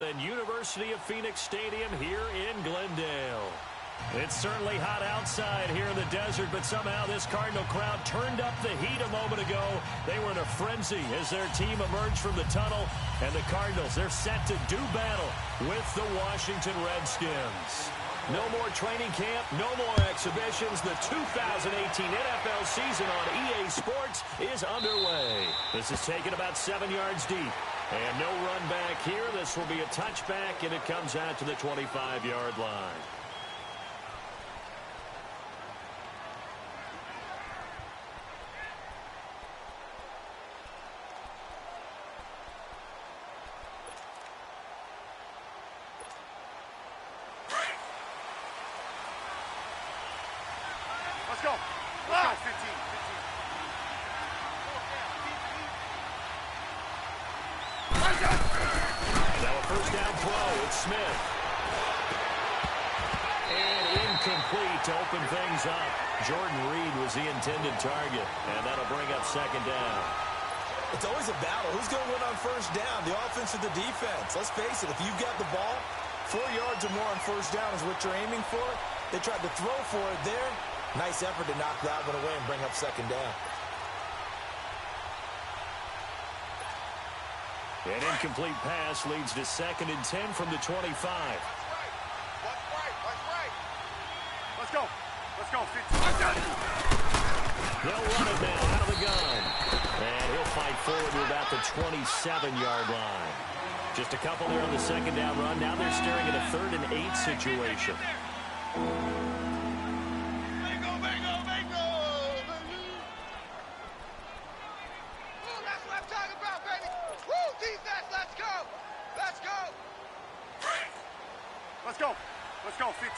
And University of Phoenix Stadium here in Glendale. It's certainly hot outside here in the desert, but somehow this Cardinal crowd turned up the heat a moment ago. They were in a frenzy as their team emerged from the tunnel, and the Cardinals, they're set to do battle with the Washington Redskins. No more training camp, no more exhibitions. The 2018 NFL season on EA Sports is underway. This is taken about 7 yards deep. And no run back here. This will be a touchback, and it comes out to the 25-yard line. Let's go. Let's go, 15. Now a first down throw. It's Smith. And incomplete to open things up. Jordan Reed was the intended target, and that'll bring up second down. It's always a battle. Who's going to win on first down, the offense or the defense? Let's face it, if you've got the ball, 4 yards or more on first down is what you're aiming for. They tried to throw for it there. Nice effort to knock that one away and bring up second down. An incomplete pass leads to 2nd and 10 from the 25. What's right? Let's go. Let's go, 15. They'll run it now out of the gun. And he'll fight forward to about the 27-yard line. Just a couple there on the second down run. Now they're staring at a 3rd and 8 situation. Let's go, 15.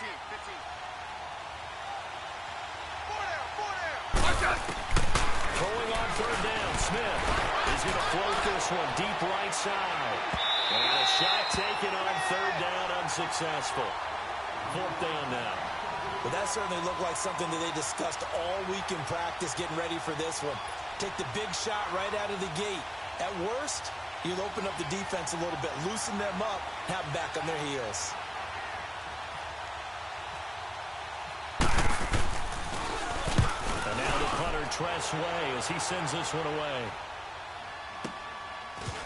Throwing on 3rd down, Smith. He's going to float this one deep right side. And a shot taken on 3rd down, unsuccessful. 4th down now. But that certainly looked like something that they discussed all week in practice, getting ready for this one. Take the big shot right out of the gate. At worst, you'll open up the defense a little bit, loosen them up, have them back on their heels. And now the punter Tress Way as he sends this one away.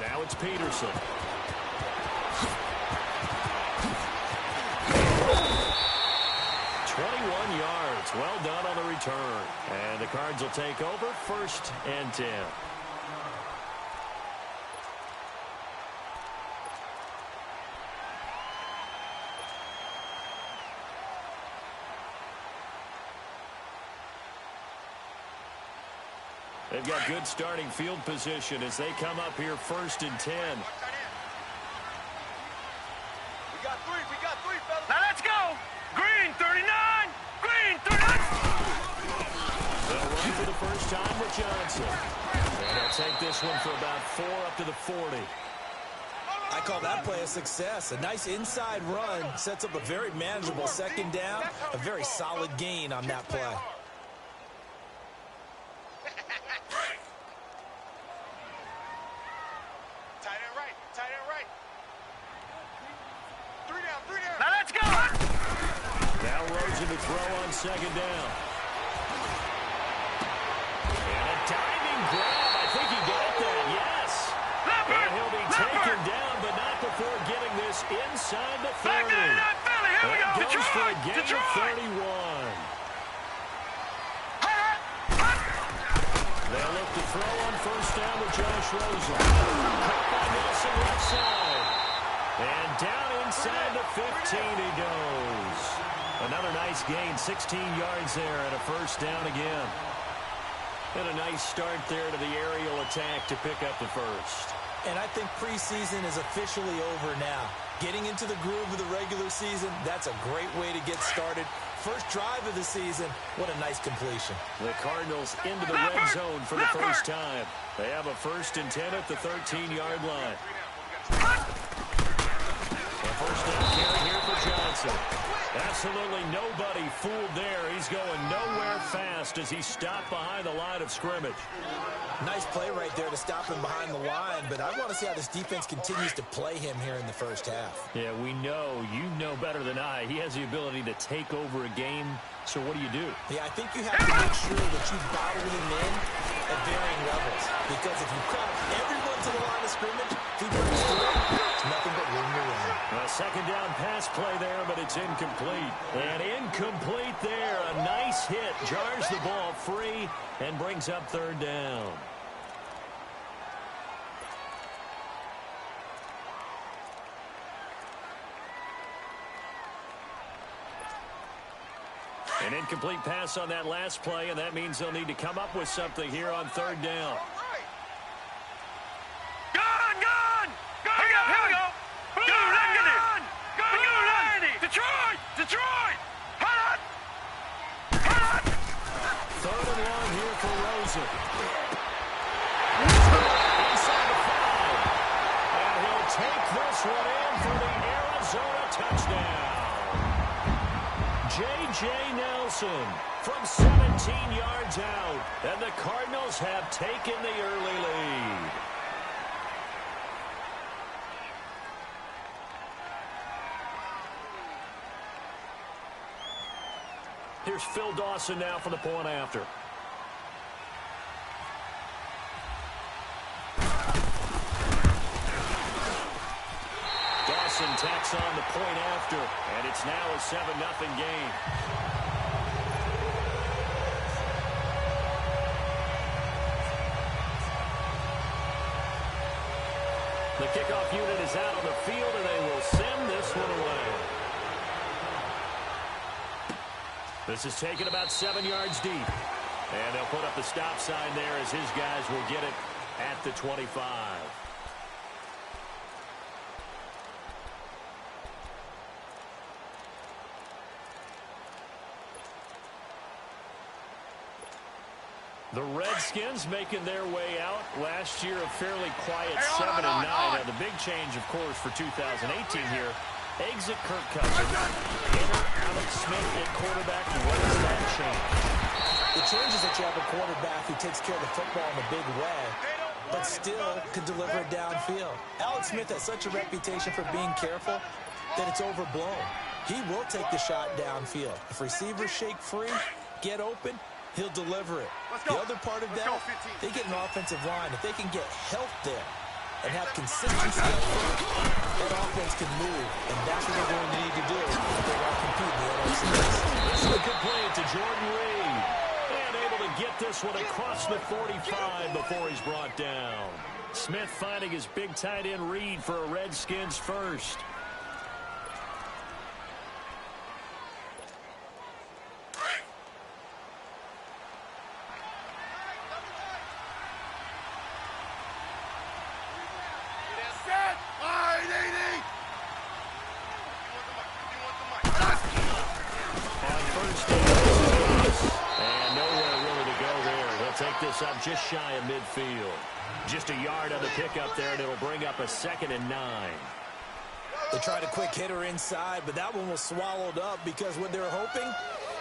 Now it's Peterson. Yards. Well done on the return. And the Cards will take over 1st and 10. They've got good starting field position as they come up here 1st and 10. We got three, fellas. Now let's go. Green, 39. Green, 39. They'll run for the first time with Johnson. And they'll take this one for about 4 up to the 40. I call that play a success. A nice inside run sets up a very manageable second down. A very solid gain on that play. Tight end right. 3 down. Now let's go. Now Rosen to throw on second down. And a diving grab. I think he got that, yes. And he'll be taken down, but not before getting this inside the 30. Here we go. Goes for a gain of 31. They'll look to throw on first down with Josh Rosen. Caught by Nelson left side. And down inside the 15 he goes. Another nice gain, 16 yards there, and a first down again. And a nice start there to the aerial attack to pick up the first. And I think preseason is officially over now. Getting into the groove of the regular season, that's a great way to get started. First drive of the season, what a nice completion. The Cardinals into the red zone for the first time. They have a 1st and 10 at the 13-yard line. A first down carry here for Johnson. That's Absolutely nobody fooled there. He's going nowhere fast as he stopped behind the line of scrimmage. Nice play right there to stop him behind the line, but I want to see how this defense continues to play him here in the first half. Yeah, we know. You know better than I. He has the ability to take over a game. So what do? Yeah, I think you have to make sure that you bottle him in at varying levels. Because if you crowd everyone to the line of scrimmage, if he breaks through, it's nothing but room to run. A second down pass play there, but it's incomplete. And incomplete there. A nice hit. Jars the ball free and brings up third down. An incomplete pass on that last play, and that means they'll need to come up with something here on third down. Gun! Here we go! Detroit! Hot! Third and long here for Rosen. Inside the 5. And he'll take this one in for the Arizona touchdown. J.J. Nelson from 17 yards out. And the Cardinals have taken the early lead. Here's Phil Dawson now for the point after. Dawson tacks on the point after, and it's now a 7-0 game. The kickoff unit is out on the field, and they will send this one away. This is taken about 7 yards deep. And they'll put up the stop sign there as his guys will get it at the 25. The Redskins making their way out. Last year a fairly quiet 7-9. Now the big change, of course, for 2018 here. Exit Kirk Cousins. Enter Alex Smith at quarterback. What does that change? The change is that you have a quarterback who takes care of the football in a big way, but still can deliver it downfield. Alex Smith has such a reputation for being careful that it's overblown. He will take the shot downfield. If receivers shake free, get open, he'll deliver it. The other part of that, they get an offensive line. If they can get help there and have consistency up front, that offense can move, and that's what they're going to need to do if they want to compete in the NFC East. This is complete to Jordan Reed. And able to get this one across the 45 before he's brought down. Smith finding his big tight end Reed for a Redskins first. Up just shy of midfield. Just a yard on the pickup there, and it'll bring up a 2nd and 9. They tried a quick hitter inside, but that one was swallowed up because what they're hoping,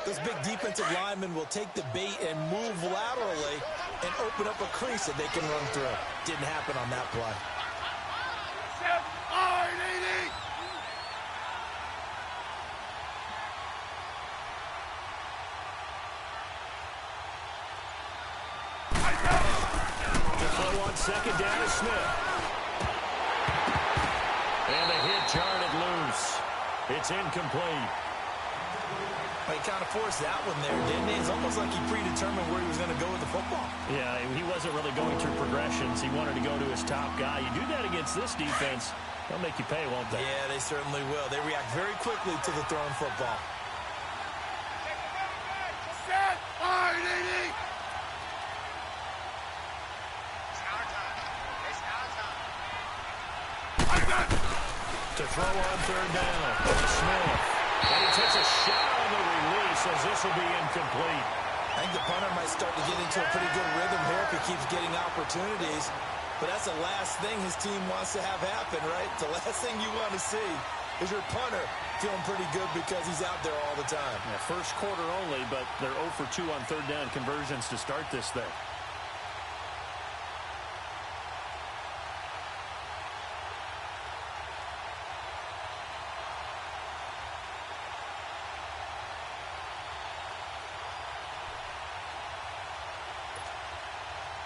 those big defensive linemen will take the bait and move laterally and open up a crease that they can run through. Didn't happen on that play. Second down to Smith. And the hit jarred it loose. It's incomplete. He kind of forced that one there, didn't he? It's almost like he predetermined where he was going to go with the football. Yeah, he wasn't really going through progressions. He wanted to go to his top guy. You do that against this defense, they'll make you pay, won't they? Yeah, they certainly will. They react very quickly to the thrown football. Set! To throw on third down. Smith. And he takes a shot on the release as this will be incomplete. I think the punter might start to get into a pretty good rhythm here if he keeps getting opportunities. But that's the last thing his team wants to have happen, right? It's the last thing you want to see. is your punter feeling pretty good because he's out there all the time. Yeah, first quarter only, but they're 0 for 2 on third down conversions to start this thing.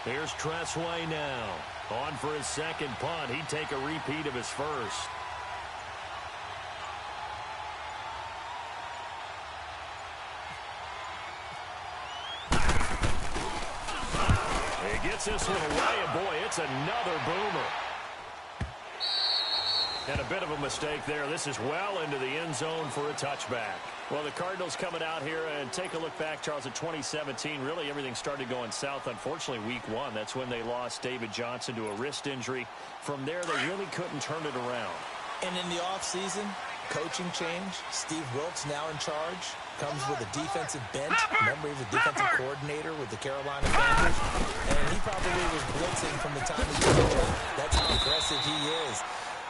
Here's Tressway now. On for his second punt. He'd take a repeat of his first. He gets this one away, and boy, it's another boomer. And a bit of a mistake there. This is well into the end zone for a touchback. Well, the Cardinals coming out here, and take a look back, Charles, at 2017. Really, everything started going south, unfortunately, week 1. That's when they lost David Johnson to a wrist injury. From there, they really couldn't turn it around. And in the offseason, coaching change. Steve Wilkes now in charge. Comes with a defensive bent. Remember, he was a defensive coordinator with the Carolina Panthers. And he probably was blitzing from the time he came in. That's how aggressive he is.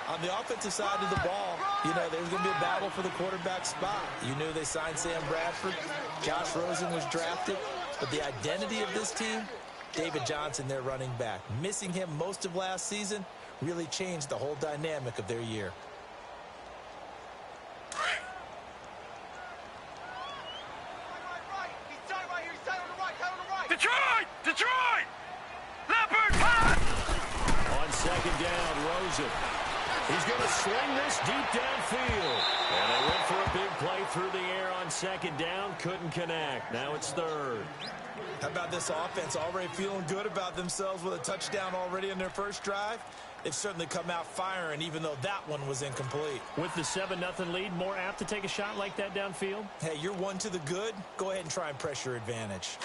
On the offensive side of the ball, you know, there's going to be a battle for the quarterback spot. You knew they signed Sam Bradford. Josh Rosen was drafted. But the identity of this team, David Johnson, their running back. Missing him most of last season really changed the whole dynamic of their year. Detroit! Detroit! Leopard pass! On second down, Rosen. He's going to swing this deep downfield. And they went for a big play through the air on second down. Couldn't connect. Now it's third. How about this offense already feeling good about themselves with a touchdown already in their first drive? They've certainly come out firing, even though that one was incomplete. With the 7-0 lead, more apt to take a shot like that downfield? Hey, you're one to the good. Go ahead and try and press your advantage.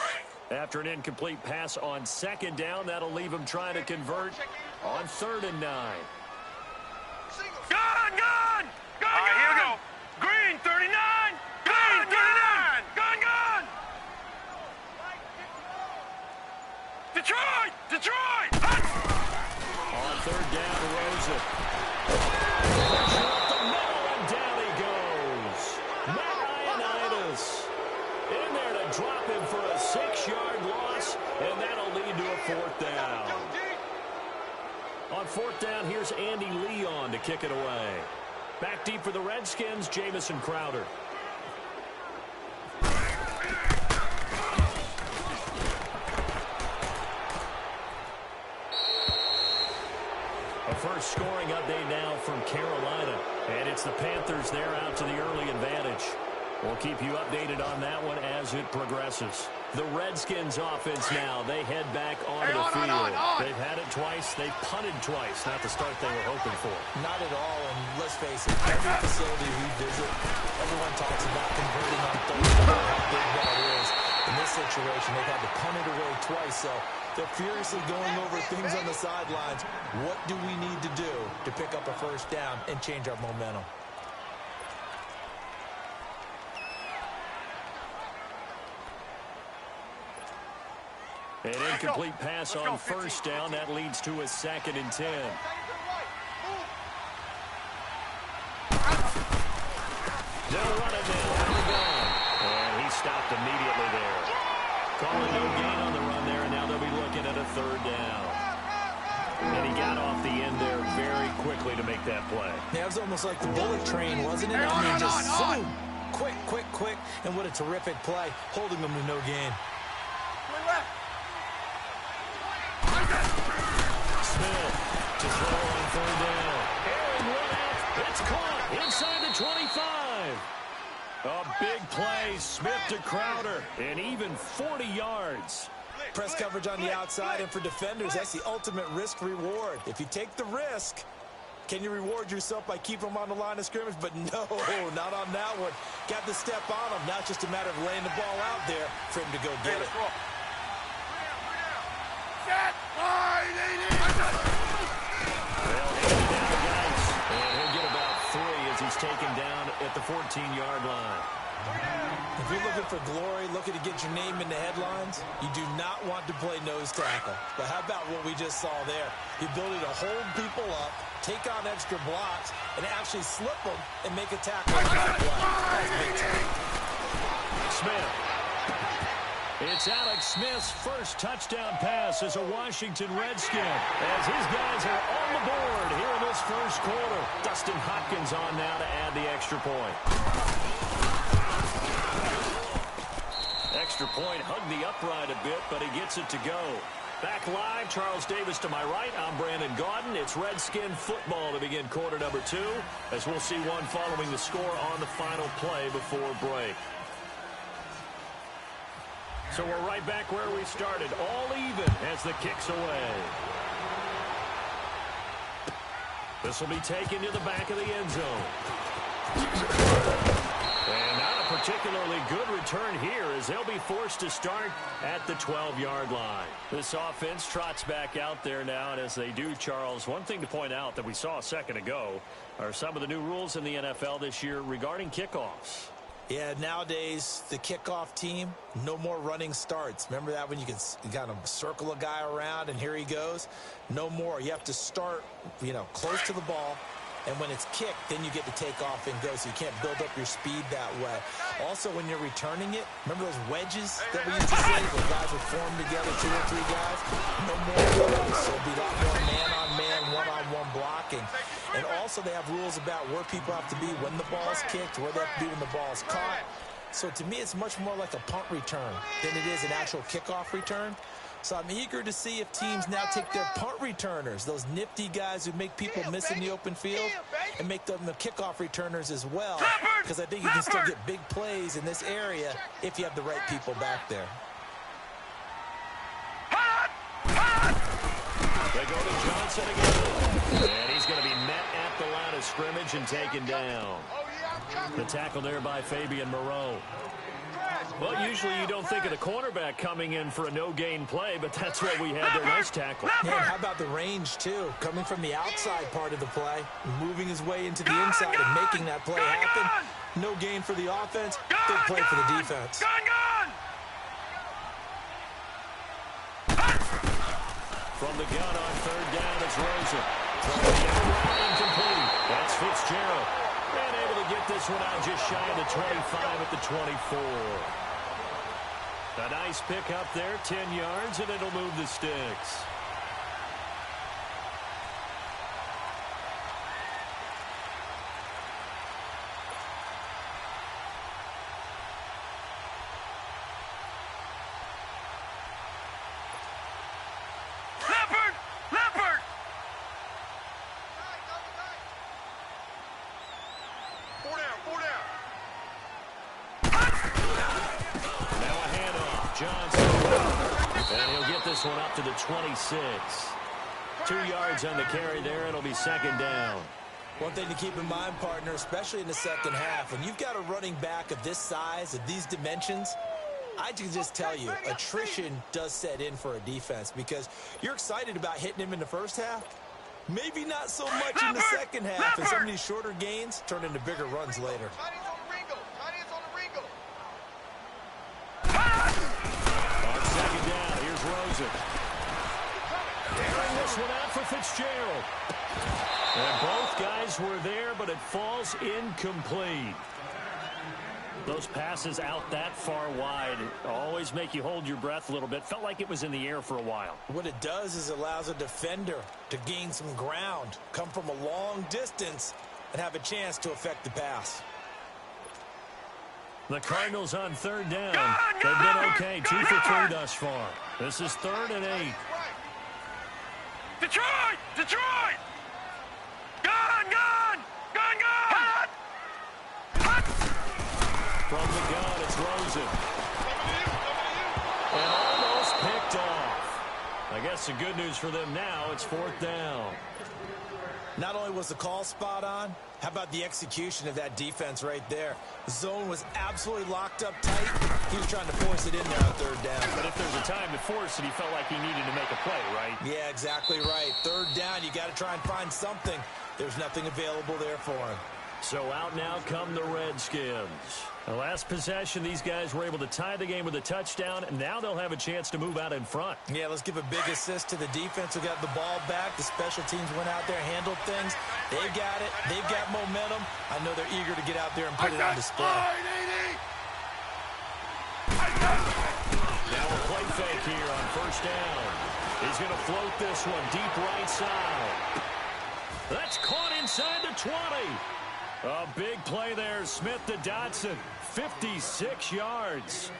After an incomplete pass on second down, that'll leave him trying to convert on 3rd and 9. Gun! Gun! Gun! All right, here we go. Green 39! Green 39! Gun! Gun! Detroit! Detroit! On 3rd down, Rosen. Pressure up the middle, and down he goes. Matt Ioannidis in there to drop him for a 6-yard loss, and that'll lead to a 4th down. On 4th down, here's Andy Leon to kick it away. Back deep for the Redskins, Jamison Crowder. A first scoring update now from Carolina. And it's the Panthers there out to the early advantage. We'll keep you updated on that one as it progresses. The Redskins offense now, they head back onto the field. They've had it twice. They've punted twice. Not the start they were hoping for. Not at all, and let's face it, every facility we visit, everyone talks about converting on third down, how big that is. In this situation, they've had to punt it away twice, so they're furiously going over things on the sidelines. What do we need to do to pick up a first down and change our momentum? An incomplete pass on first down. That leads to a 2nd and 10. They'll run it now. Out of gun. And he stopped immediately there. Calling no gain on the run there, and now they'll be looking at a 3rd down. And he got off the end there very quickly to make that play. Yeah, it was almost like the bullet train, wasn't it? I mean, just zoom. Quick, quick, quick. And what a terrific play, holding them to no gain. Smith to throw on 3rd down. Aaron left. It's caught inside the 25. A big play. Smith to Crowder. And even 40 yards. Press coverage on the outside, and for defenders, that's the ultimate risk-reward. If you take the risk, can you reward yourself by keeping them on the line of scrimmage? But no, not on that one. Got the step on them. Now it's just a matter of laying the ball out there for him to go get it. Set! They'll hand it down to Geis, and he'll get about 3 as he's taken down at the 14-yard line. If you're looking for glory, looking to get your name in the headlines, you do not want to play nose tackle. But how about what we just saw there? The ability to hold people up, take on extra blocks, and actually slip them and make a tackle on that play. That's big time. Smith. It's Alex Smith's first touchdown pass as a Washington Redskin, as his guys are on the board here in this first quarter. Dustin Hopkins on now to add the extra point. Extra point hugged the upright a bit, but he gets it to go. Back live, Charles Davis to my right. I'm Brandon Gaudin. It's Redskin football to begin quarter number 2, as we'll see one following the score on the final play before break. So we're right back where we started, all even as the kick's away. This will be taken to the back of the end zone. And not a particularly good return here, as they'll be forced to start at the 12-yard line. This offense trots back out there now, and as they do, Charles, one thing to point out that we saw a second ago are some of the new rules in the NFL this year regarding kickoffs. Yeah, nowadays, the kickoff team, no more running starts. Remember that when you kind of circle a guy around and here he goes? No more. You have to start, close to the ball. And when it's kicked, then you get to take off and go, so you can't build up your speed that way. Also, when you're returning it, remember those wedges that we used to say where guys would form together, 2 or 3 guys? No more of those. So it'll be a lot more man-on-man, one-on-one blocking. And also, they have rules about where people have to be when the ball's kicked, where they have to be when the ball's caught. So to me, it's much more like a punt return than it is an actual kickoff return. So I'm eager to see if teams now take their punt returners, those nifty guys who make people miss in the open field, and make them the kickoff returners as well, because I think you can still get big plays in this area if you have the right people back there. They go to Johnson again, and he's going to be met at the line of scrimmage and taken down. The tackle there by Fabian Moreau. Well, usually you don't think of the cornerback coming in for a no-gain play, but that's what we had there. Nice tackle. Yeah, how about the range, too? Coming from the outside part of the play, moving his way into the inside and making that play happen. No gain for the offense, big play for the defense. From the gun on third down, it's Rosen. Incomplete. That's Fitzgerald. And able to get this one out just shy of the 25 at the 24. A nice pick up there, 10 yards, and it'll move the sticks. One up to the 26. 2 yards on the carry there. It'll be second down. One thing to keep in mind, partner, especially in the second half, when you've got a running back of this size, of these dimensions, I can just tell you, attrition does set in for a defense, because you're excited about hitting him in the first half. Maybe not so much in the second half, and some of these shorter gains turn into bigger runs later. Rosen. Airing this one out for Fitzgerald. And both guys were there, but it falls incomplete. Those passes out that far wide always make you hold your breath a little bit. Felt like it was in the air for a while. What it does is it allows a defender to gain some ground, come from a long distance, and have a chance to affect the pass. The Cardinals on third down. They've been okay, 2 for 3 thus far. This is 3rd and 8. Detroit! Detroit! Gun! Gun! Gun! Gun! Hot! From the gun, it's Rosen. And almost picked off. I guess the good news for them now, it's 4th down. Not only was the call spot on, how about the execution of that defense right there? The zone was absolutely locked up tight. He was trying to force it in there on third down. But if there's a time to force it, he felt like he needed to make a play, right? Yeah, exactly right. Third down, you got to try and find something. There's nothing available there for him. So out now come the Redskins. The last possession, these guys were able to tie the game with a touchdown, and now they'll have a chance to move out in front. Yeah, let's give a big assist to the defense who got the ball back. The special teams went out there, handled things. They've got it. They've got momentum. I know they're eager to get out there and put it on display. Now a play fake here on first down. He's going to float this one deep right side. That's caught inside the 20. A big play there, Smith to Dotson, 56 yards.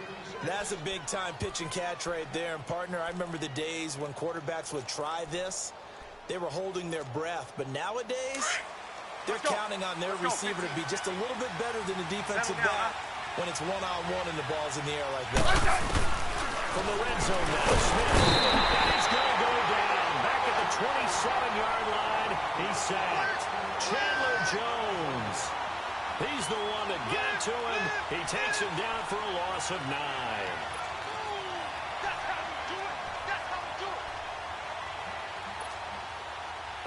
That's a big-time pitch and catch right there. And, partner, I remember the days when quarterbacks would try this. They were holding their breath. But nowadays, they're counting on their receiver to be just a little bit better than the defensive back when it's one-on-one and the ball's in the air like that. From the red zone now, Smith. He's going to go down. Back at the 27-yard line, he's sacked. Chandler Jones. He's the one that got to him. He takes him down for a loss of 9.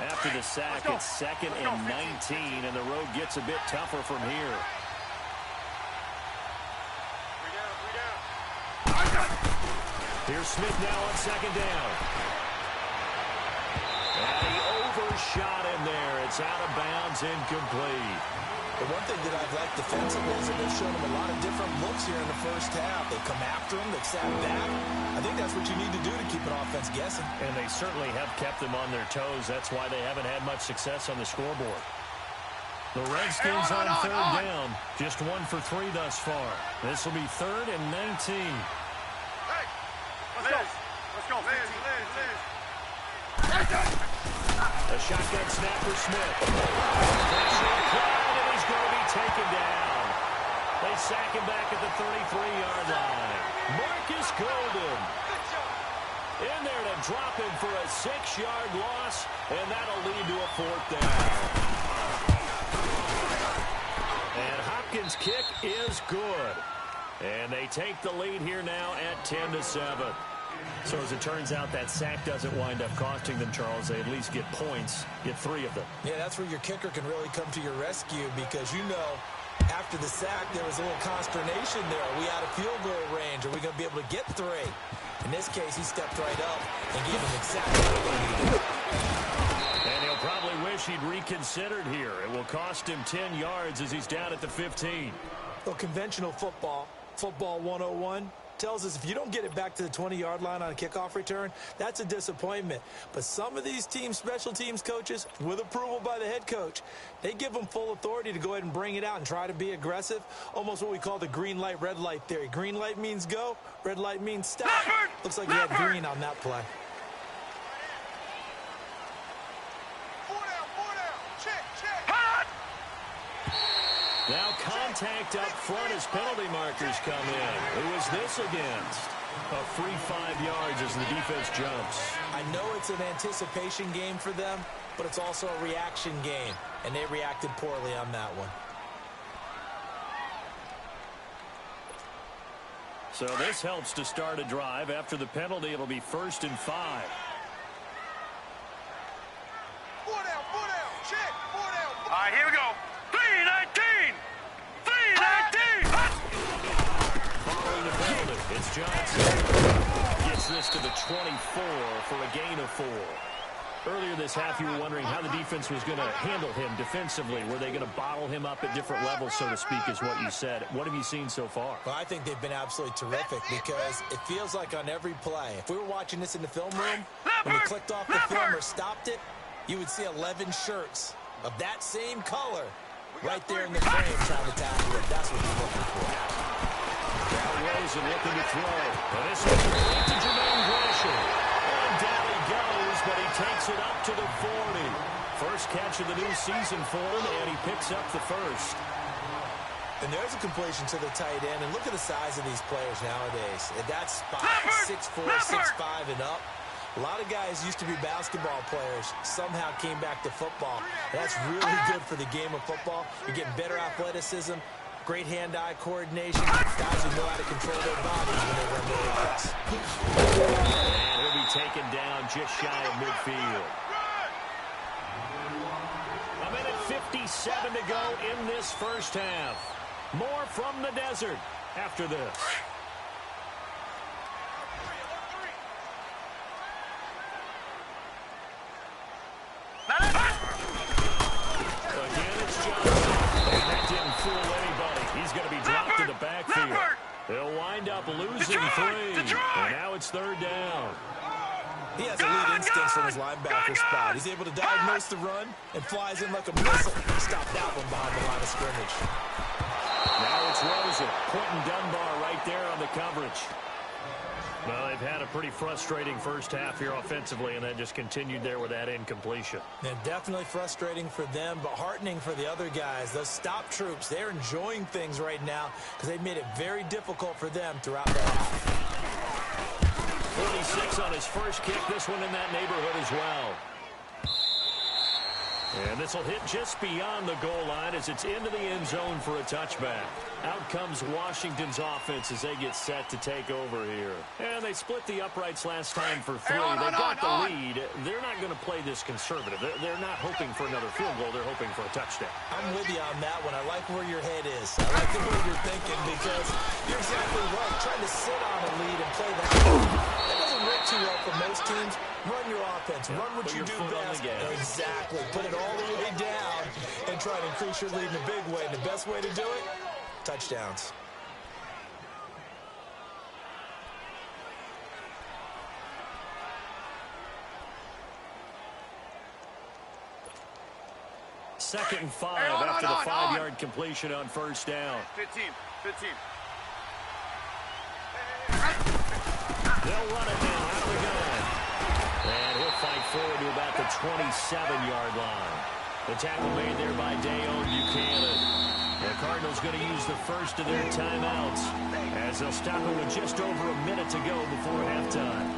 After the sack, it's 2nd and 19, and the road gets a bit tougher from here. Here's Smith now on 2nd down. And he overshot him there. It's out of bounds, incomplete. The one thing that I've liked defensively is that they've shown him a lot of different looks here in the first half. They come after him, they've sat back. I think that's what you need to do to keep an offense guessing. And they certainly have kept them on their toes. That's why they haven't had much success on the scoreboard. The Redskins on third down. Just 1 for 3 thus far. This will be 3rd and 19. Let's go. Liz. A shotgun snap for Smith. Pressure applied, and he's going to be taken down. They sack him back at the 33-yard line. Marcus Golden in there to drop him for a 6-yard loss, and that'll lead to a 4th down. And Hopkins' kick is good. And they take the lead here now at 10-7. So as it turns out, that sack doesn't wind up costing them, Charles. They at least get points, get 3 of them. Yeah, that's where your kicker can really come to your rescue because, you know, after the sack, there was a little consternation there. Are we out of field goal range? Are we going to be able to get 3? In this case, he stepped right up and gave him exactly what they needed. And he'll probably wish he'd reconsidered here. It will cost him 10 yards as he's down at the 15. Well, conventional football 101, tells us if you don't get it back to the 20-yard line on a kickoff return, that's a disappointment. But some of these team special teams coaches, with approval by the head coach, they give them full authority to go ahead and bring it out and try to be aggressive, almost what we call the green light, red light theory. Green light means go, red light means stop. Looks like he had green on that play. Now contact up front as penalty markers come in. Who is this against? A free 5 yards as the defense jumps. I know it's an anticipation game for them, but it's also a reaction game, and they reacted poorly on that one. So this helps to start a drive. After the penalty, it'll be 1st and 5. Four down, check, 4 down. All right, here we go. 3-19! 3-19! Following the penalty, it's Johnson. Gets this to the 24 for a gain of 4. Earlier this half, you were wondering how the defense was going to handle him defensively. Were they going to bottle him up at different levels, so to speak, is what you said. What have you seen so far? Well, I think they've been absolutely terrific because it feels like on every play, if we were watching this in the film room, when we clicked off the film or stopped it, you would see 11 shirts of that same color right there in the frame trying to tackle it. That's what you're looking for. Now Rosen looking to throw. And this is right to Jermaine Gresham. And down he goes, but he takes it up to the 40. First catch of the new season for him, and he picks up the first. And there's a completion to the tight end. And look at the size of these players nowadays. At that spot, 6'4", 6'5", and up. A lot of guys used to be basketball players, somehow came back to football. And that's really good for the game of football. You're getting better athleticism, great hand-eye coordination, guys who know how to control their bodies when they run their press. And he'll be taken down just shy of midfield. A minute 59 3:37 to go in this first half. More from the desert after this. Again, it's Johnson. And that didn't fool anybody. He's going to be dropped to the backfield. They'll wind up losing 3. And now it's 3rd down. He has elite instincts from his linebacker spot. He's able to diagnose the run and flies in like a missile. Stop that one behind the line of scrimmage. Now it's Rosen. Quentin Dunbar right there on the coverage. Well, they've had a pretty frustrating first half here offensively, and then just continued there with that incompletion. And definitely frustrating for them, but heartening for the other guys. Those stop troops, they're enjoying things right now because they've made it very difficult for them throughout the half. 46 on his first kick. This one in that neighborhood as well. And this will hit just beyond the goal line as it's into the end zone for a touchback. Out comes Washington's offense as they get set to take over here. And they split the uprights last time for 3. They got the lead. They're not going to play this conservative. They're not hoping for another field goal. They're hoping for a touchdown. I'm with you on that one. I like where your head is. I like the way you're thinking because you're exactly right. Trying to sit on a lead and play that doesn't work too well for most teams. Run your offense. Run what you do best. Exactly. Put it all the way down and try to increase your lead in a big way. And the best way to do it, touchdowns. Second and 5 after the 5-yard completion on first down. 15. They'll run it now out of the gun. And he'll fight forward to about the 27-yard line. The tackle made there by Dayon Buchanan. The Cardinals going to use the first of their timeouts as they'll stop it with just over a minute to go before halftime.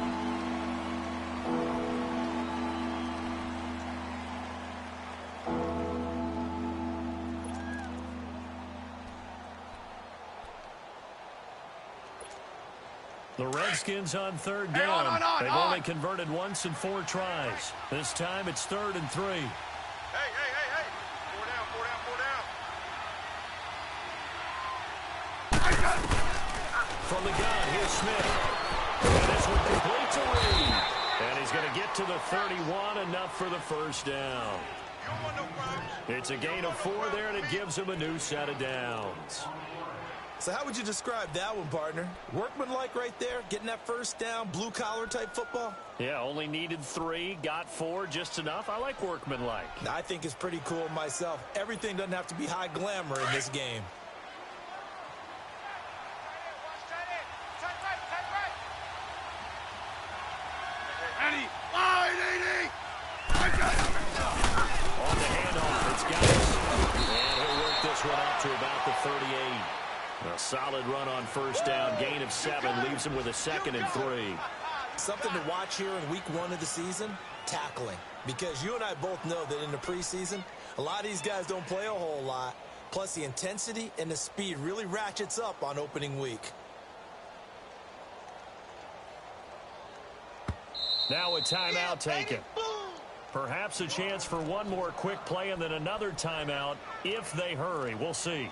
The Redskins on 3rd down. They've only converted once in 4 tries. This time it's 3rd and 3. Hey. 4 down. From the gun, here's Smith. And this one complete to Reed. And he's going to get to the 31, enough for the first down. It's a gain of 4 there, and it gives him a new set of downs. So how would you describe that one, partner? Workmanlike right there, getting that first down, blue-collar type football? Yeah, only needed 3, got 4, just enough. I like workmanlike. I think it's pretty cool myself. Everything doesn't have to be high glamour in this game. On the handoff, it's Geis. And he'll work this one out to about the 38. A solid run on first down, gain of 7, leaves him with a 2nd and 3. Something to watch here in week 1 of the season, tackling. Because you and I both know that in the preseason, a lot of these guys don't play a whole lot. Plus the intensity and the speed really ratchets up on opening week. Now a timeout taken. Perhaps a chance for one more quick play and then another timeout if they hurry. We'll see.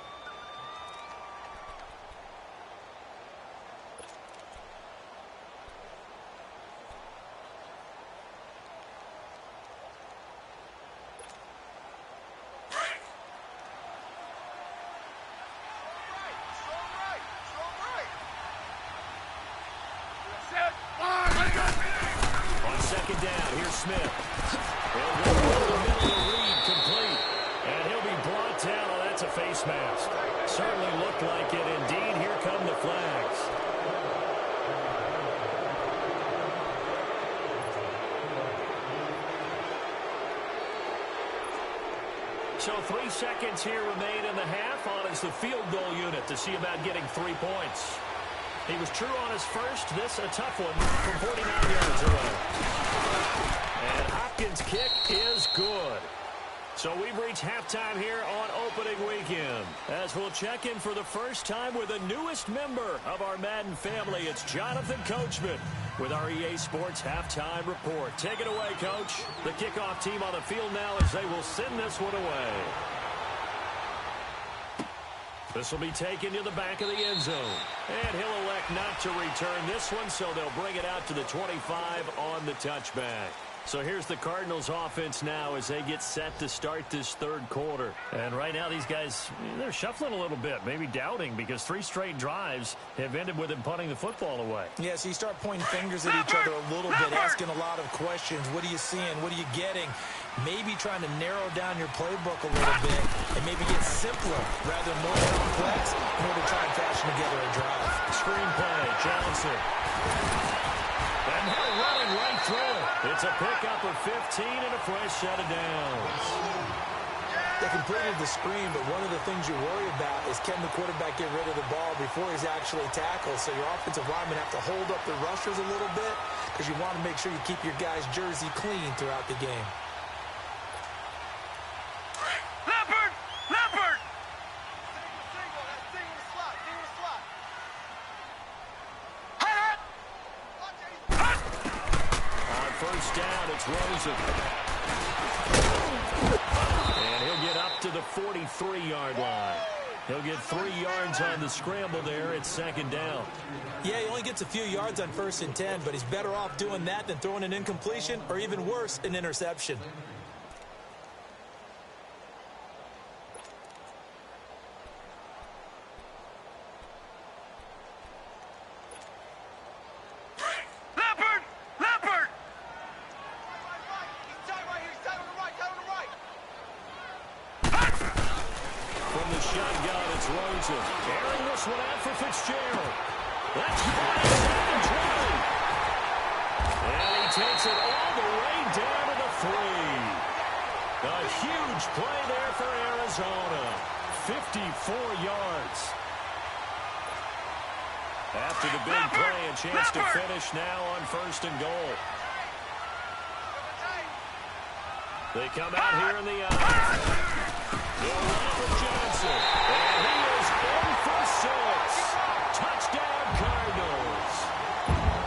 On second down, here's Smith. He'll go over the middle to Reed, complete. And he'll be brought down. Oh, that's a face mask. Certainly looked like it. Indeed, here come the flags. So 3 seconds here remain in the half on as the field goal unit to see about getting 3 points. He was true on his first. This a tough one from 49 yards away. And Hopkins' kick is good. So we've reached halftime here on opening weekend. As we'll check in for the first time with the newest member of our Madden family. It's Jonathan Coachman with our EA Sports Halftime Report. Take it away, Coach. The kickoff team on the field now as they will send this one away. This will be taken to the back of the end zone. And he'll elect not to return this one, so they'll bring it out to the 25 on the touchback. So here's the Cardinals offense now as they get set to start this third quarter. And right now these guys, they're shuffling a little bit, maybe doubting, because 3 straight drives have ended with them punting the football away. Yeah, so you start pointing fingers at each other a little bit, asking a lot of questions. What are you seeing? What are you getting? Maybe trying to narrow down your playbook a little bit and maybe get simpler rather than more complex in order to try and fashion together a drive. Screen play, Johnson. And they're running right through it. It's a pickup of 15 and a fresh set of downs. They completed the screen, but one of the things you worry about is can the quarterback get rid of the ball before he's actually tackled? So your offensive linemen have to hold up the rushers a little bit because you want to make sure you keep your guy's jersey clean throughout the game. Leopard! Leopard! First down, it's Rosen. And he'll get up to the 43-yard line. He'll get 3 yards on the scramble there. It's second down. Yeah, he only gets a few yards on 1st and 10, but he's better off doing that than throwing an incompletion or even worse, an interception. Airing this one out for Fitzgerald. That's 47-20. And he takes it all the way down to the 3. A huge play there for Arizona. 54 yards. After the big play, a chance to finish now on 1st and goal. They come out here in the eye. They'll run for Johnson. And he is in for 6. Touchdown, Cardinals.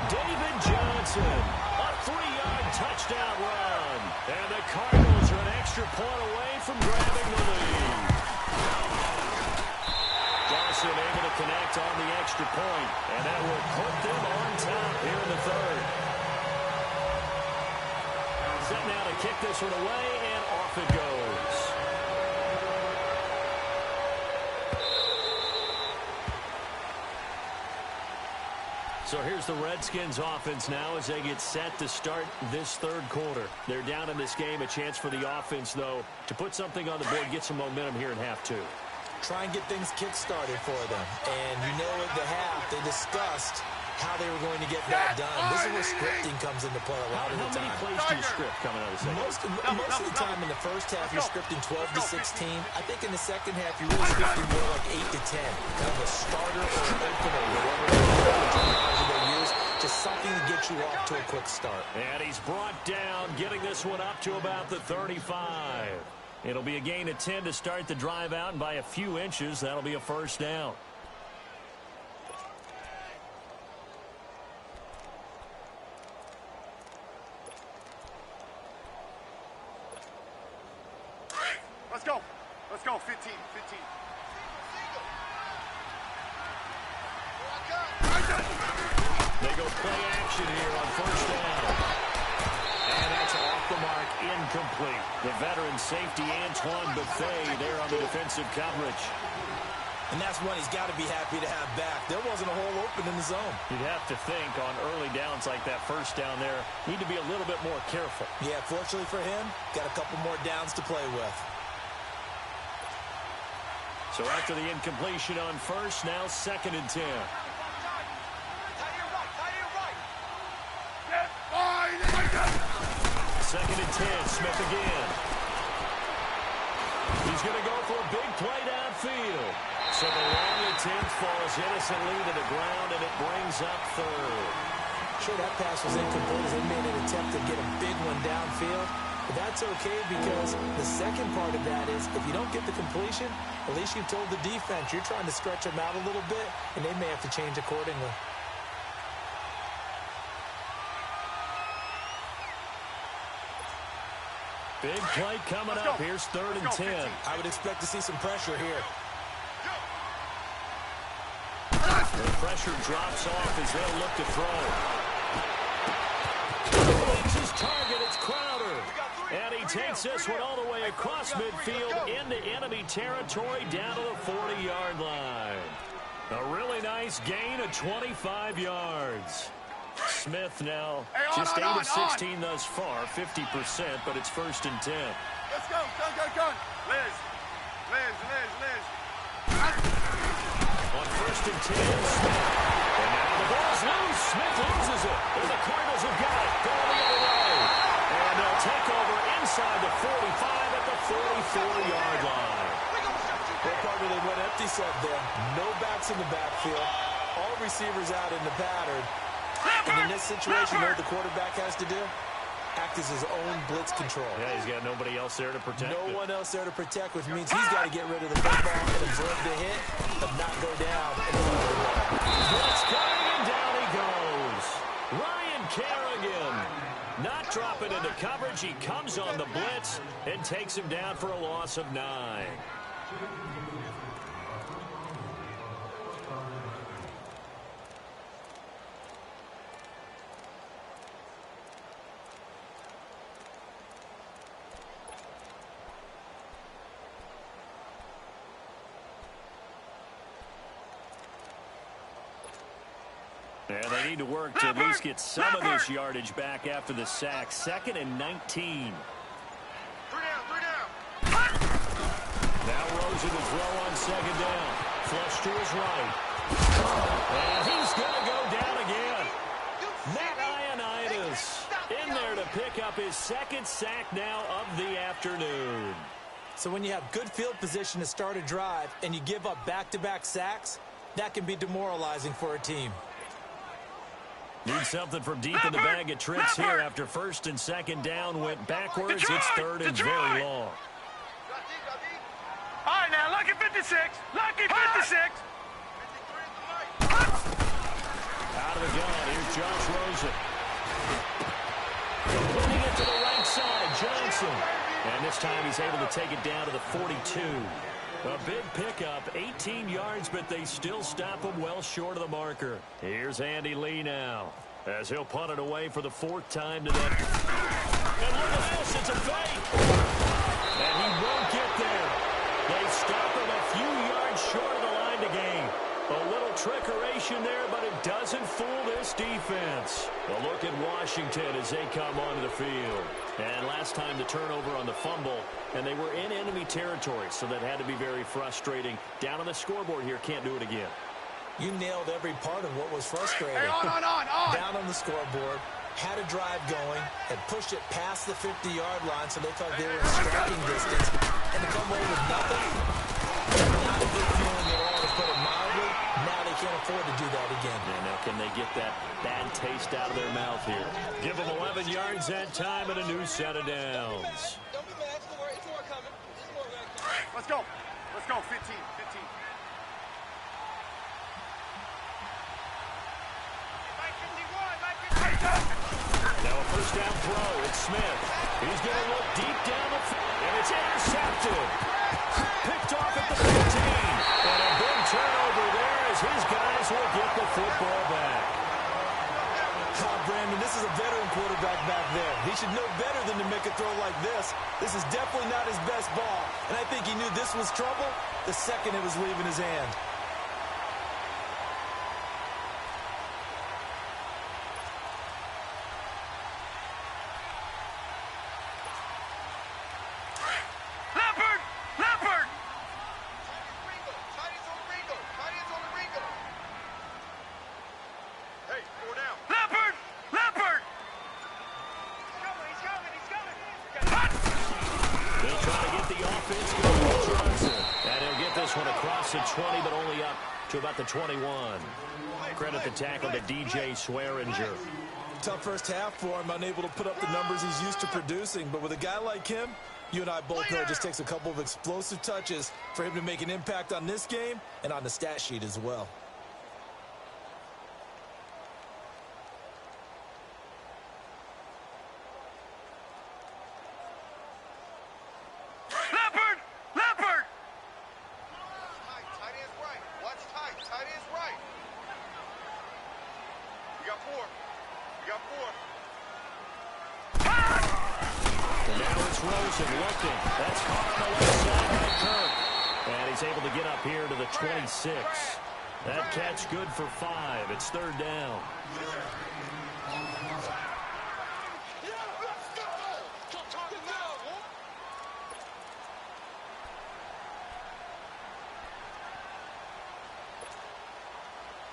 David Johnson, a 3-yard touchdown run. And the Cardinals are an extra point away from grabbing the lead. Johnson able to connect on the extra point, and that will put them on top here in the third. Set now to kick this one away, and off it goes. So here's the Redskins offense now as they get set to start this third quarter. They're down in this game. A chance for the offense, though, to put something on the board, get some momentum here in half 2. Try and get things kick-started for them. And you know at the half, they discussed how they were going to get that done. This is where scripting comes into play a lot of the time. How many plays do you script coming out of the second? Most of the time in the first half, you're scripting 12 to 16. I think in the second half, you're really scripting more like 8 to 10. Kind of a starter or an opener, whatever they use. Just something to get you off to a quick start. And he's brought down, getting this one up to about the 35. It'll be a gain of 10 to start the drive out, and by a few inches, that'll be a first down. Let's go. Let's go. 15. They go play action here on first down. And that's off the mark, incomplete. The veteran safety, Antoine Buffet, there on the defensive coverage. And that's one he's got to be happy to have back. There wasn't a hole open in the zone. You'd have to think on early downs like that first down there, need to be a little bit more careful. Yeah, fortunately for him, got a couple more downs to play with. So after the incompletion on first, now 2nd and 10. Second and 10, Smith again. He's going to go for a big play downfield. So the long attempt falls innocently to the ground, and it brings up 3rd. Sure, that pass was incomplete as they made an attempt to get a big one downfield. But that's okay because the second part of that is if you don't get the completion, at least you've told the defense you're trying to stretch them out a little bit, and they may have to change accordingly. Big play coming up. Here's 3rd and 10. I would expect to see some pressure here. The pressure drops off as they'll look to throw. It's his target. It's Crowder. And he takes this one all the way across midfield into enemy territory down to the 40-yard line. A really nice gain of 25 yards. Smith now just 8 of 16 thus far, 50%, but it's 1st and 10. Let's go. Liz. On 1st and 10, Smith. And now the ball's loose. Smith loses it. And the Cardinals have got it. Going the other way. And they'll take over inside the 45 at the 44-yard line. Well, Parker, they went empty set there. No backs in the backfield. All receivers out in the pattern. And in this situation, you know what the quarterback has to do? Act as his own blitz control. Yeah, he's got nobody else there to protect. No one else there to protect, which means he's got to get rid of the football and absorb the hit, but not go down. Blitz coming, and down he goes. Ryan Kerrigan not dropping into coverage. He comes on the blitz and takes him down for a loss of 9. And they need to work to at least get some of this yardage back after the sack. 2nd and 19. 3 down. Now Rosen to throw on 2nd down. Flush to his right. And he's going to go down again. Matt Ioannidis in there to pick up his 2nd sack now of the afternoon. So when you have good field position to start a drive and you give up back-to-back sacks, that can be demoralizing for a team. Need something from deep in the bag of tricks here after 1st and 2nd down went backwards. It's 3rd and very long. All right, now, lucky 56. Lucky 56. Out of the gun, here's Josh Rosen. Putting it to the right side, Johnson. And this time he's able to take it down to the 42. A big pickup, 18 yards, but they still stop him well short of the marker. Here's Andy Lee now, as he'll punt it away for the 4th time today. And look at this, it's a fake. And he won't get there. They stop him a few yards short of the line to gain. A little trickeration there, but it doesn't fool this defense. A look at Washington as they come onto the field. And last time the turnover on the fumble, and they were in enemy territory, so that had to be very frustrating. Down on the scoreboard here, can't do it again. You nailed every part of what was frustrating. Hey, on. Down on the scoreboard, had a drive going, had pushed it past the 50-yard line, so they thought they were in striking distance, and to come away with nothing, not a good feeling at all, to put it mildly. Now they can't afford to do that again. And now can they get that bad taste out of their mouth here? Give them 11 yards that time and a new set of downs. Don't be mad. It's more coming. It's more coming. Let's go. 15. Now a 1st down throw. It's Smith. He's going to look deep down the field, and it's intercepted. Picked off at the 15. And a big turnover there as his guys will get the football back. Brandon, this is a veteran quarterback back there. He should know better than to make a throw like this. This is definitely not his best ball. And I think he knew this was trouble the second it was leaving his hand. Leopard! Chinese on the Ringo. Hey, 4 down. Leopard! He's coming. They'll try to get the offense going with Johnson. And he'll get this one across the 20, but only up to about the 21. Credit the tackle to DJ Swearinger. Tough first half for him, unable to put up the numbers he's used to producing. But with a guy like him, you and I both know it just takes a couple of explosive touches for him to make an impact on this game and on the stat sheet as well. Leopard! Tight end's right. Watch tight. Tight end's right. 4. We got 4. And now it's Rosen looking. That's caught on the left side by Kirk. And he's able to get up here to the 26. That catch good for 5. It's third down.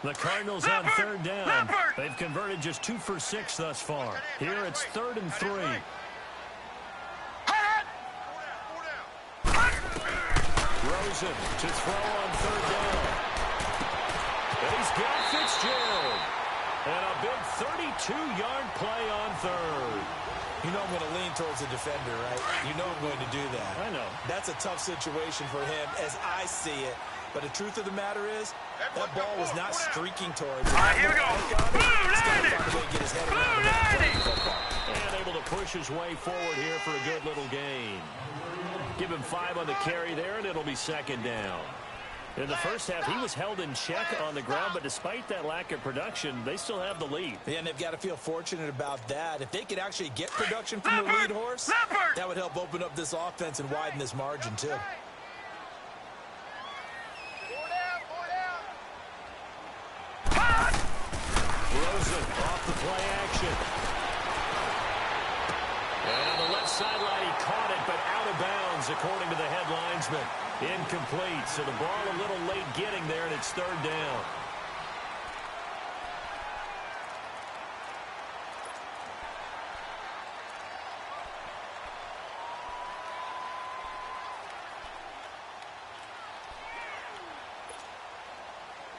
The Cardinals on third down. They've converted just 2 for 6 thus far. Here it's 3rd and 3. Rosen to throw on third down. And he's got Fitzgerald. And a big 32-yard play on third. You know I'm going to lean towards the defender, right? You know I'm going to do that. I know. That's a tough situation for him as I see it. But the truth of the matter is, that ball was not streaking towards him. All right, here we go. And able to push his way forward here for a good little gain. Give him 5 on the carry there, and it'll be second down. In the first half, he was held in check on the ground, but despite that lack of production, they still have the lead. Yeah, and they've got to feel fortunate about that. If they could actually get production from the lead horse, that would help open up this offense and widen this margin, too. Rosen off the play action. And on the left sideline, he caught it, but out of bounds, according to the head linesman. Incomplete, so the ball a little late getting there, and it's third down.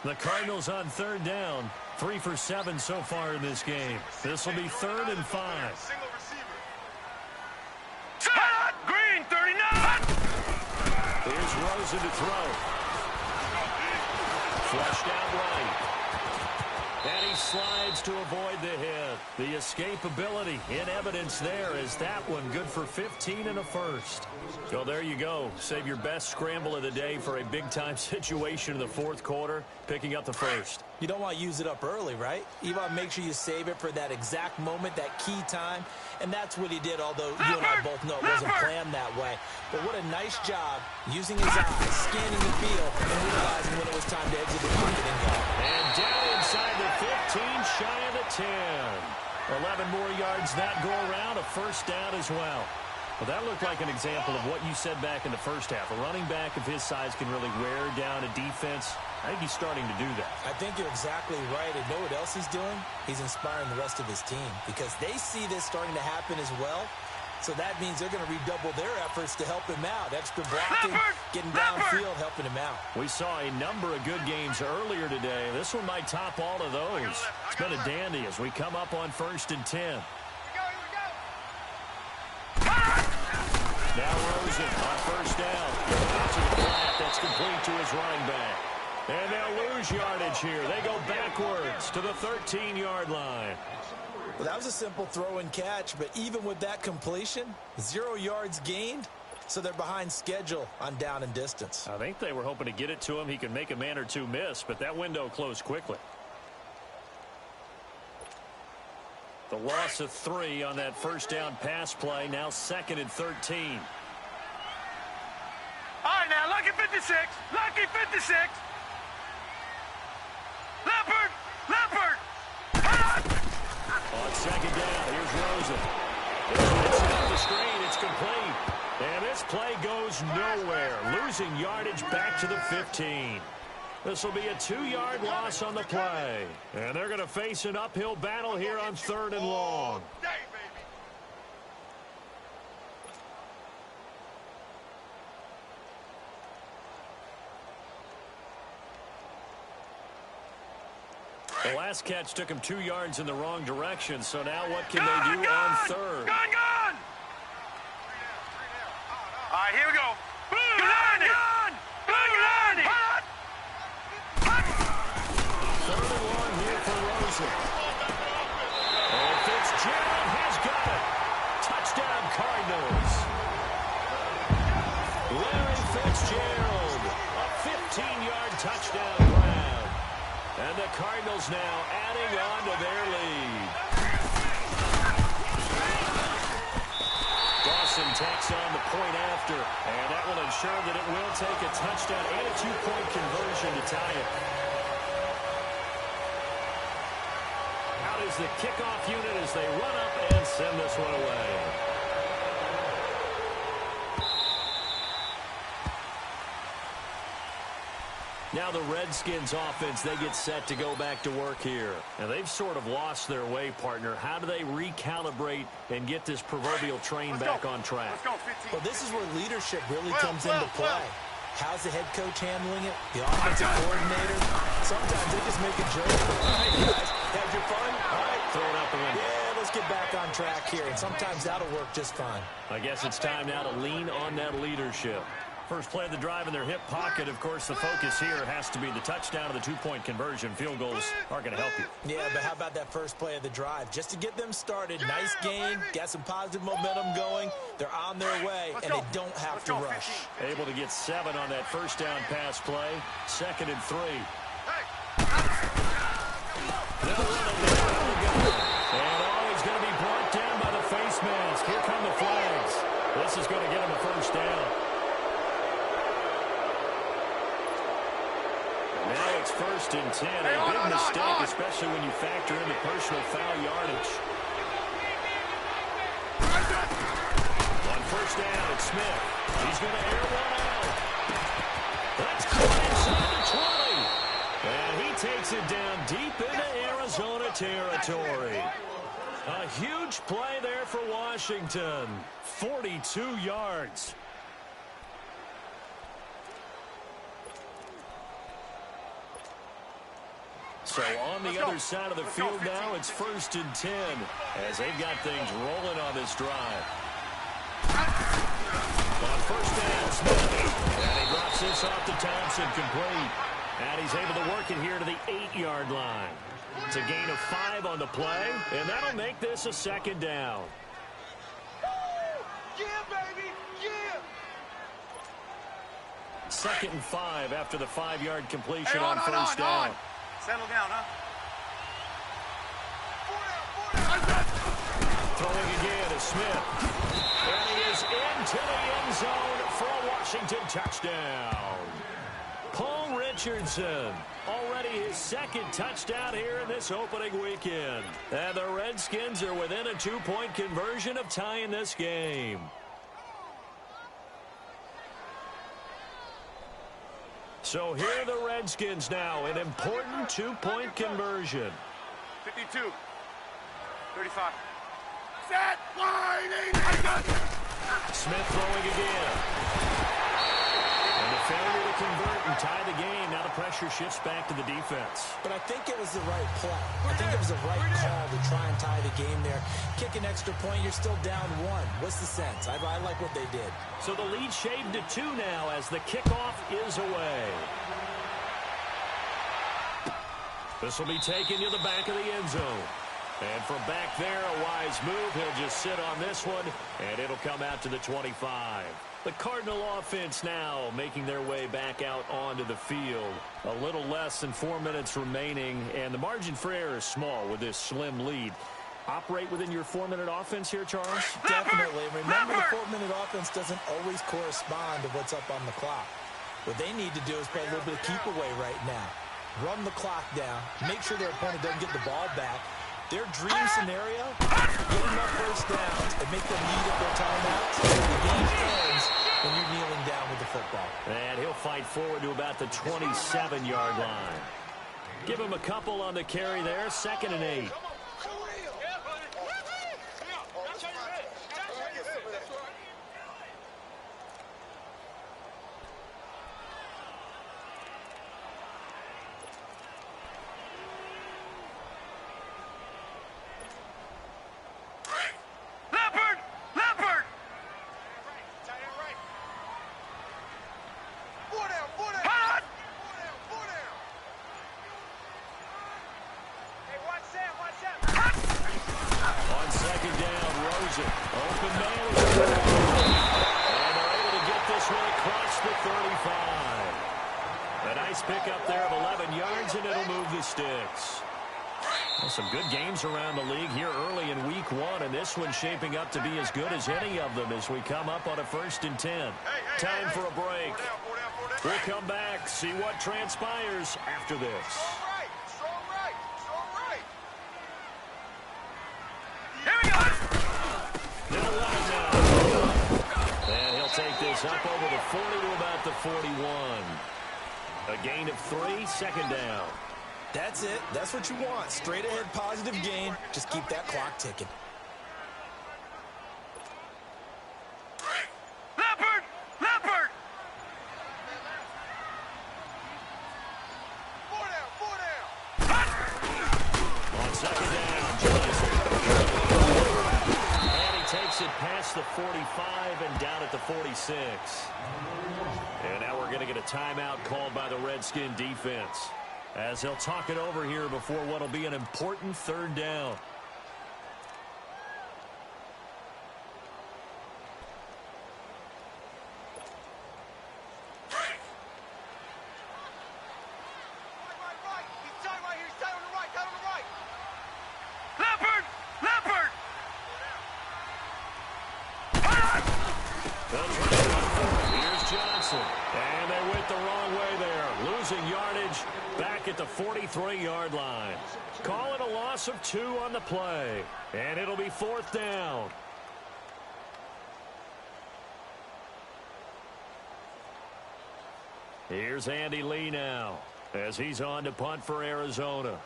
The Cardinals on third down. 3 for 7 so far in this game. This will be 3rd and 5. Single receiver. Green, 39. Here's Rosen to throw. Flushed out right. And he slides to avoid the hit. The escapability in evidence there is that one good for 15 and a first. So there you go. Save your best scramble of the day for a big-time situation in the fourth quarter, picking up the first. You don't want to use it up early, right? You want to make sure you save it for that exact moment, that key time. And that's what he did, although you and I both know it wasn't planned that way. But what a nice job using his eyes, scanning the field, and realizing when it was time to exit the pocket and go. And down inside the 15, shy of the 10. 11 more yards that go around, a first down as well. Well, that looked like an example of what you said back in the first half. A running back of his size can really wear down a defense. I think he's starting to do that. I think you're exactly right. And know what else he's doing? He's inspiring the rest of his team because they see this starting to happen as well. So that means they're going to redouble their efforts to help him out. Extra blocking, getting downfield, helping him out. We saw a number of good games earlier today. This one might top all of those. It's been a dandy as we come up on 1st and 10. Now Rosen on first down. Out to the flat. That's complete to his running back. And they'll lose yardage here. They go backwards to the 13-yard line. Well, that was a simple throw and catch, but even with that completion, 0 yards gained, so they're behind schedule on down and distance. I think they were hoping to get it to him. He could make a man or two miss, but that window closed quickly. The loss of 3 on that first down pass play, now 2nd and 13. All right, now, lucky 56. Lucky 56. Leopard. Leopard. On second down, here's Rosen. It's off the screen. It's complete. And this play goes nowhere. Losing yardage back to the 15. This will be a 2-yard loss on the play. And they're going to face an uphill battle here on 3rd and long. The last catch took him 2 yards in the wrong direction, so now what can they do on 3rd? Gone! All right, here we go. Gone! 3rd and long here for Rosen. And Fitzgerald has got it. Touchdown, Cardinals. Larry Fitzgerald, a 15-yard touchdown grab. And the Cardinals now adding on to their lead. Dawson tacks on the point after, and that will ensure that it will take a touchdown and a two-point conversion to tie it. Out is the kickoff unit as they run up and send this one away. Now the Redskins offense, they get set to go back to work here. And they've sort of lost their way, partner. How do they recalibrate and get this proverbial train back on track? Well, this is where leadership really comes into play. How's the head coach handling it? The offensive coordinator? Sometimes they just make a joke. All right, guys, had your fun? All right, throw it out the window. Yeah, let's get back on track here. And sometimes that'll work just fine. I guess it's time now to lean on that leadership. First play of the drive in their hip pocket. Of course, the focus here has to be the touchdown of the two-point conversion. Field goals aren't going to help you. Yeah, but how about that first play of the drive? Just to get them started. Nice game. Got some positive momentum going. They're on their way, and they don't have to rush. Able to get 7 on that first down pass play. 2nd and 3. They'll run it down. And he's going to be brought down by the face mask. Here come the flags. This is going to get him a first down. Now it's 1st and 10. A big mistake, especially when you factor in the personal foul yardage. On 1st down, it's Smith. He's going to air one out. That's caught inside the 20. And he takes it down deep into Arizona territory. A huge play there for Washington. 42 yards. So on the other side of the field now, it's 1st and 10 as they've got things rolling on this drive. On 1st down, Smith. And he drops this off to Thompson, complete. And he's able to work it here to the 8-yard line. It's a gain of 5 on the play, and that'll make this a 2nd down. Yeah, baby, yeah. 2nd and 5 after the 5-yard completion on 1st down. Settle down, huh? Throwing again is Smith. And he is into the end zone for a Washington touchdown. Paul Richardson, already his 2nd touchdown here in this opening weekend. And the Redskins are within a 2-point conversion of tying this game. So here are the Redskins now, an important 2-point conversion. 52. 35. Set. Line. Smith throwing again. And the failure to convert and tie the game. Now the pressure shifts back to the defense. But I think it was the right play. I think it was the right call to try and tie the game there. Kick an extra point, you're still down 1. What's the sense? I like what they did. So the lead shaved to 2 now as the kickoff is away. This will be taken to the back of the end zone. And from back there, a wise move. He'll just sit on this one, and it'll come out to the 25. The Cardinal offense now making their way back out onto the field. A little less than 4 minutes remaining, and the margin for error is small with this slim lead. Operate within your 4-minute offense here, Charles? Definitely. Remember, the 4-minute offense doesn't always correspond to what's up on the clock. What they need to do is play a little bit of keep away right now. Run the clock down. Make sure their opponent doesn't get the ball back. Their dream scenario, get enough first downs and make them eat up their timeouts. The game ends when you're kneeling down with the football. And he'll fight forward to about the 27-yard line. Give him a couple on the carry there. 2nd and 8. Nice pickup there of 11 yards, and it'll move the sticks. Well, some good games around the league here early in week 1, and this one's shaping up to be as good as any of them as we come up on a 1st and 10. Time for a break. We'll come back, see what transpires after this. Strong right. Here we go. They'll let it now. And he'll take this up over the 40 to about the 41. A gain of 3, 2nd down. That's it. That's what you want. Straight ahead, positive gain. Just keep that clock ticking. Leopard! 4 down. On 2nd down, Johnson. And he takes it past the 45 and down at the 46. And now we're going to get a timeout called by the Redskin defense, as they'll talk it over here before what will be an important 3rd down. Right. He's tight right here. He's tight on the right. Leopard! Here's Johnson. And they went the wrong way there, losing yardage back at the 43-yard line. Call it a loss of 2 on the play, and it'll be 4th down. Here's Andy Lee now, as he's on to punt for Arizona.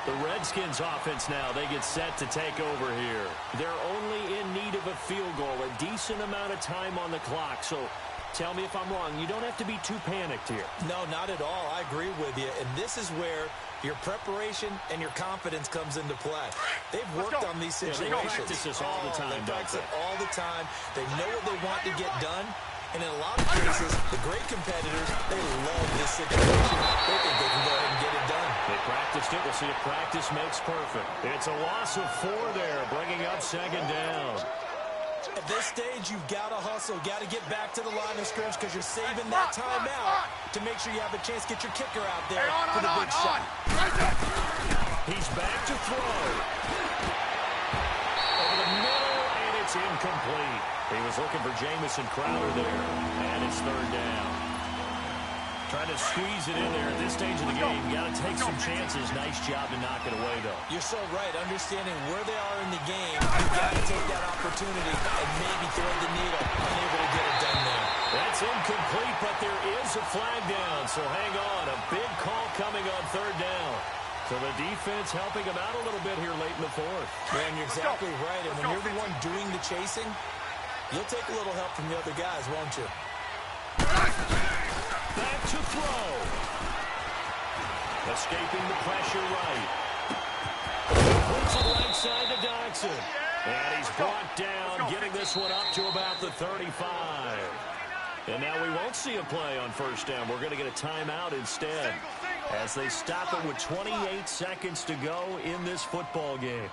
The Redskins offense now, they get set to take over here. They're only in need of a field goal, a decent amount of time on the clock. So tell me if I'm wrong. You don't have to be too panicked here. No, not at all. I agree with you. And this is where your preparation and your confidence comes into play. They've worked on these situations. They practice this all the time, They practice it all the time. They know what they want to get done. And in a lot of cases, the great competitors, they love this situation. They think they can go ahead and get it done. They practiced it. We'll see if practice makes perfect. It's a loss of 4 there, bringing up 2nd down. At this stage, you've got to hustle, got to get back to the line of scrimmage because you're saving that time out to make sure you have a chance to get your kicker out there for the big shot. He's back to throw. Over the middle, and it's incomplete. He was looking for Jamison Crowder there, and it's 3rd down. Trying to squeeze it in there at this stage of the game. You got to take some chances. Nice job to knock it away, though. You're so right. Understanding where they are in the game, you've got to take that opportunity and maybe thread the needle. Unable to get it done there. That's incomplete, but there is a flag down, so hang on. A big call coming on 3rd down. So the defense helping him out a little bit here late in the 4th. Man, you're exactly right. And when you're the one doing the chasing, you'll take a little help from the other guys, won't you? Back to throw. Escaping the pressure right. Puts it right side to Dodson. And he's brought down, getting this one up to about the 35. And now we won't see a play on 1st down. We're going to get a timeout instead, as they stop it with 28 seconds to go in this football game.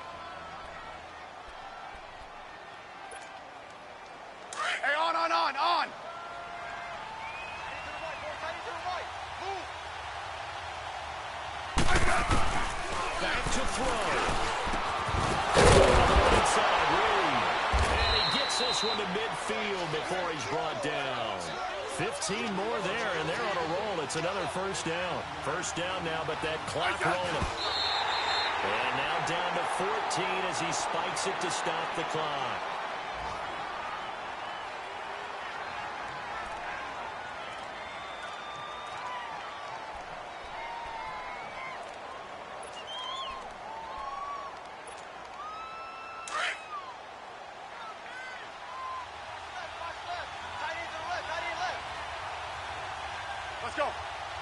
Hey, on. Back to throw. Inside Reed. And he gets this one to midfield before he's brought down. 15 more there, and they're on a roll. It's another 1st down. 1st down now, but that clock rolling. And now down to 14 as he spikes it to stop the clock.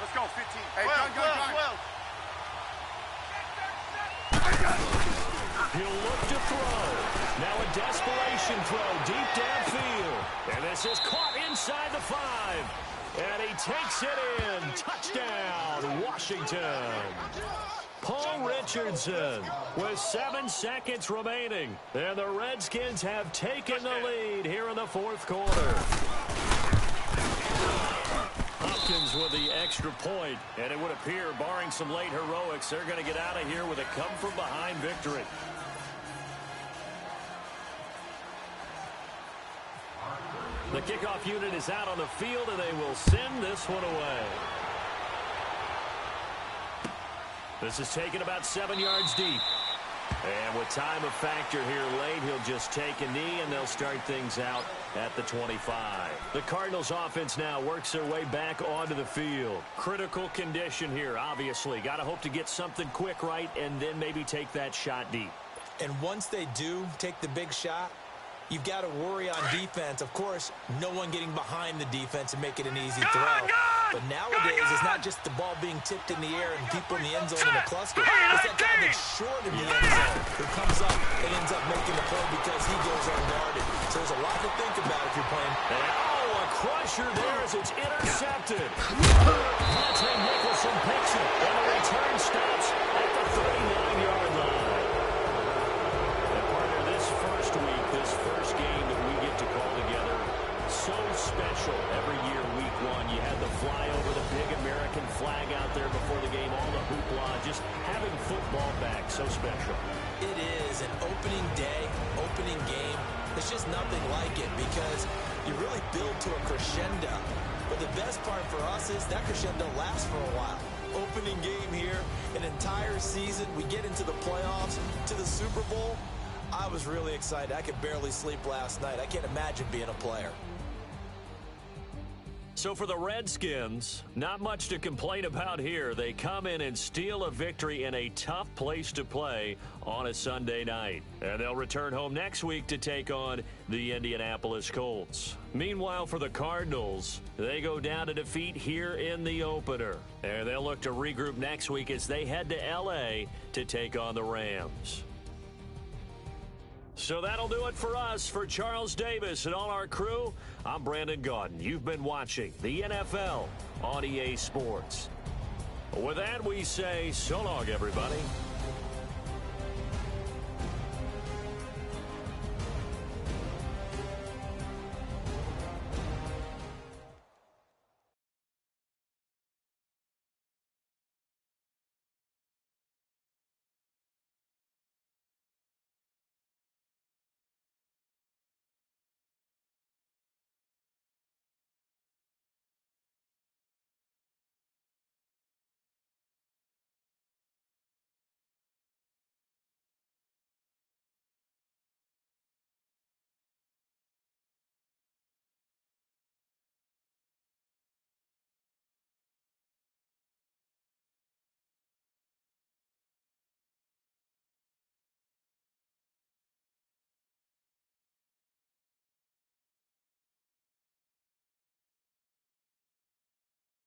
Let's go, 15. Hey, gun. He'll look to throw. Now a desperation throw deep downfield. And this is caught inside the 5. And he takes it in. Touchdown, Washington. Paul Richardson with 7 seconds remaining. And the Redskins have taken the lead here in the fourth quarter. Hopkins with the extra point. And it would appear, barring some late heroics, they're going to get out of here with a come-from-behind victory. The kickoff unit is out on the field, and they will send this one away. This is taken about 7 yards deep. And with time a factor here late, he'll just take a knee, and they'll start things out at the 25. The Cardinals offense now works their way back onto the field. Critical condition here, obviously. Got to hope to get something quick right and then maybe take that shot deep. And once they do take the big shot, you've got to worry on defense. Of course, no one getting behind the defense and make it an easy throw. But nowadays, it's not just the ball being tipped in the air and people in the end zone in a cluster. It's that guy that's short in the end zone who comes up and ends up making the play because he goes unguarded. So there's a lot to think about if you're playing. Oh, a crusher there as it's intercepted. Monte Nicholson picks it, and the return stops at the 39-yard line. And partner, this first week, this first game that we get to call together, so special every year, week 1. You had the flyover, the big American flag out there before the game, all the hoopla, just having football back, so special. It is an opening day, opening game. There's just nothing like it because you really build to a crescendo. But the best part for us is that crescendo lasts for a while. Opening game here, an entire season. We get into the playoffs, to the Super Bowl. I was really excited. I could barely sleep last night. I can't imagine being a player. So for the Redskins, not much to complain about here. They come in and steal a victory in a tough place to play on a Sunday night. And they'll return home next week to take on the Indianapolis Colts. Meanwhile, for the Cardinals, they go down to defeat here in the opener. And they'll look to regroup next week as they head to L.A. to take on the Rams. So that'll do it for us. For Charles Davis and all our crew, I'm Brandon Gaudin. You've been watching the NFL on EA Sports. With that, we say so long, everybody.